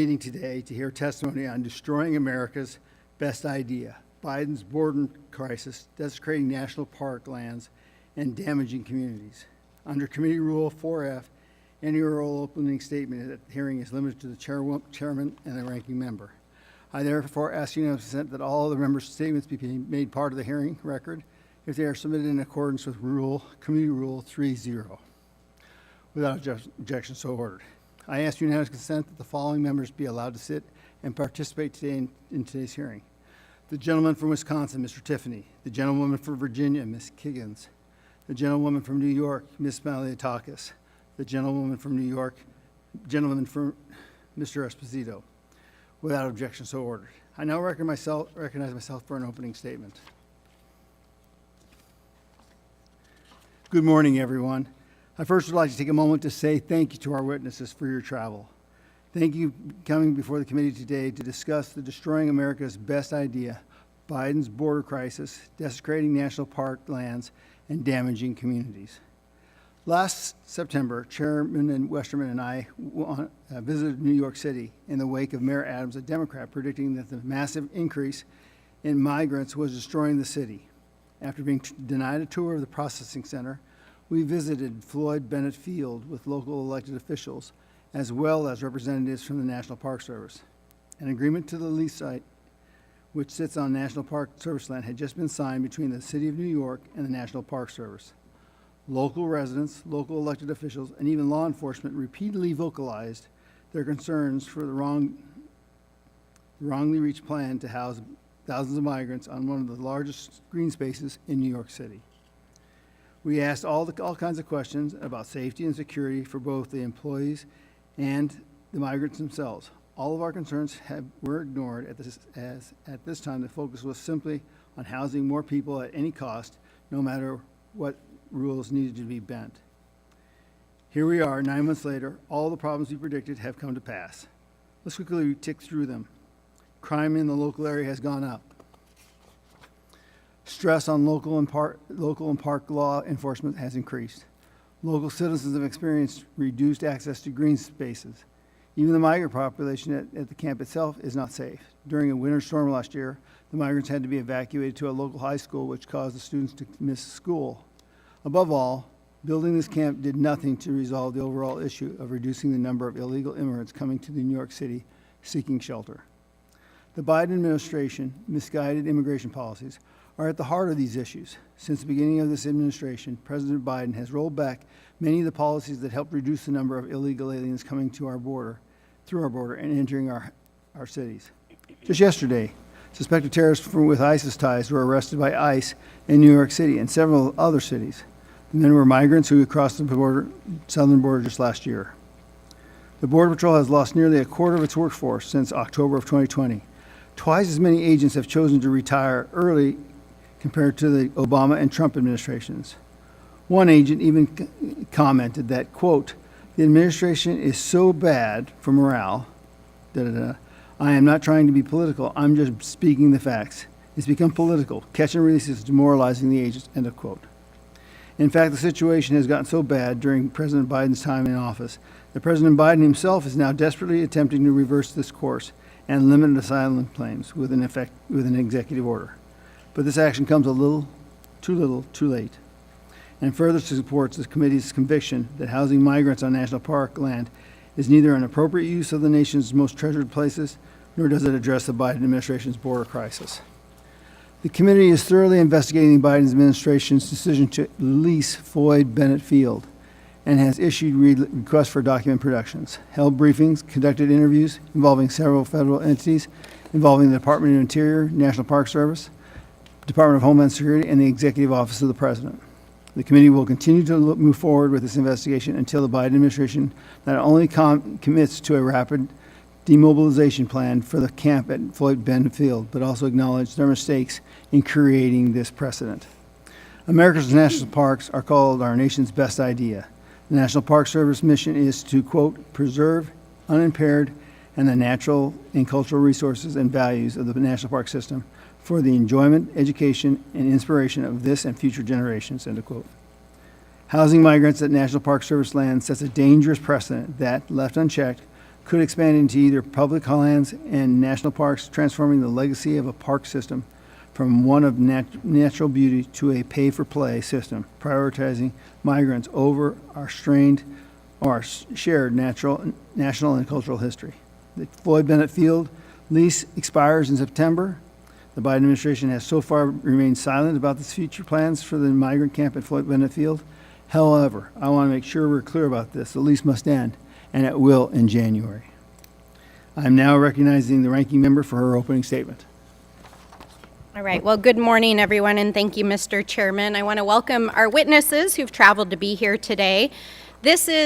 Meeting today to hear testimony on destroying America's best idea, Biden's border crisis, desecrating national park lands, and damaging communities. Under Committee Rule 4F, any oral opening statement at the hearing is limited to the chairman and the ranking member. I therefore ask unanimous consent that all of the members' statements be made part of the hearing record if they are submitted in accordance with Committee Rule 3.0. Without objection, so ordered. I ask unanimous consent that the following members be allowed to sit and participate today in today's hearing. The gentleman from Wisconsin, Mr. Tiffany. The gentlewoman from Virginia, Ms. Kiggins. The gentlewoman from New York, Ms. Maliatakis. The gentlewoman from New York, gentleman from Mr. Esposito. Without objection, so ordered. I now recognize myself for an opening statement. Good morning, everyone. I first would like to take a moment to say thank you to our witnesses for your travel. Thank you for coming before the committee today to discuss the destroying America's best idea, Biden's border crisis, desecrating national park lands, and damaging communities. Last September, Chairman Westerman and I visited New York City in the wake of Mayor Adams, a Democrat, predicting that the massive increase in migrants was destroying the city. After being denied a tour of the processing center, we visited Floyd Bennett Field with local elected officials, as well as representatives from the National Park Service. An agreement to the lease site, which sits on National Park Service land, had just been signed between the City of New York and the National Park Service. Local residents, local elected officials, and even law enforcement repeatedly vocalized their concerns for the wrongly reached plan to house thousands of migrants on one of the largest green spaces in New York City. We asked all kinds of questions about safety and security for both the employees and the migrants themselves. All of our concerns were ignored at this time the focus was simply on housing more people at any cost, no matter what rules needed to be bent. Here we are, 9 months later. All the problems we predicted have come to pass. Let's quickly tick through them. Crime in the local area has gone up. Stress on local and park law enforcement has increased. Local citizens have experienced reduced access to green spaces. Even the migrant population at the camp itself is not safe. During a winter storm last year, the migrants had to be evacuated to a local high school, which caused the students to miss school. Above all, building this camp did nothing to resolve the overall issue of reducing the number of illegal immigrants coming to New York City seeking shelter. The Biden administration misguided immigration policies are at the heart of these issues. Since the beginning of this administration, President Biden has rolled back many of the policies that helped reduce the number of illegal aliens coming to our border, through our border, and entering our cities. Just yesterday, suspected terrorists with ISIS ties were arrested by ICE in New York City and several other cities. The men were migrants who crossed the southern border just last year. The Border Patrol has lost nearly a quarter of its workforce since October of 2020. Twice as many agents have chosen to retire early compared to the Obama and Trump administrations. One agent even commented that, quote, "The administration is so bad for morale, I am not trying to be political, I'm just speaking the facts. It's become political. Catch and release is demoralizing the agents," end of quote. In fact, the situation has gotten so bad during President Biden's time in office that President Biden himself is now desperately attempting to reverse this course and limit asylum claims with an executive order. But this action comes a little, too late, and further supports the committee's conviction that housing migrants on national park land is neither an appropriate use of the nation's most treasured places, nor does it address the Biden administration's border crisis. The committee is thoroughly investigating Biden's administration's decision to lease Floyd Bennett Field and has issued requests for document productions, held briefings, conducted interviews involving several federal entities involving the Department of Interior, National Park Service, Department of Homeland Security, and the Executive Office of the President. The committee will continue to move forward with this investigation until the Biden administration not only commits to a rapid demobilization plan for the camp at Floyd Bennett Field, but also acknowledge their mistakes in creating this precedent. America's national parks are called our nation's best idea. The National Park Service mission is to, quote, "preserve unimpaired and the natural and cultural resources and values of the national park system for the enjoyment, education, and inspiration of this and future generations," end of quote. Housing migrants at National Park Service land sets a dangerous precedent that, left unchecked, could expand into either public lands and national parks, transforming the legacy of a park system from one of natural beauty to a pay-for-play system, prioritizing migrants over our shared national and cultural history. The Floyd Bennett Field lease expires in September. The Biden administration has so far remained silent about its future plans for the migrant camp at Floyd Bennett Field. However, I want to make sure we're clear about this. The lease must end, and it will in January. I'm now recognizing the ranking member for her opening statement. All right. Well, good morning, everyone, and thank you, Mr. Chairman. I want to welcome our witnesses who've traveled to be here today. This is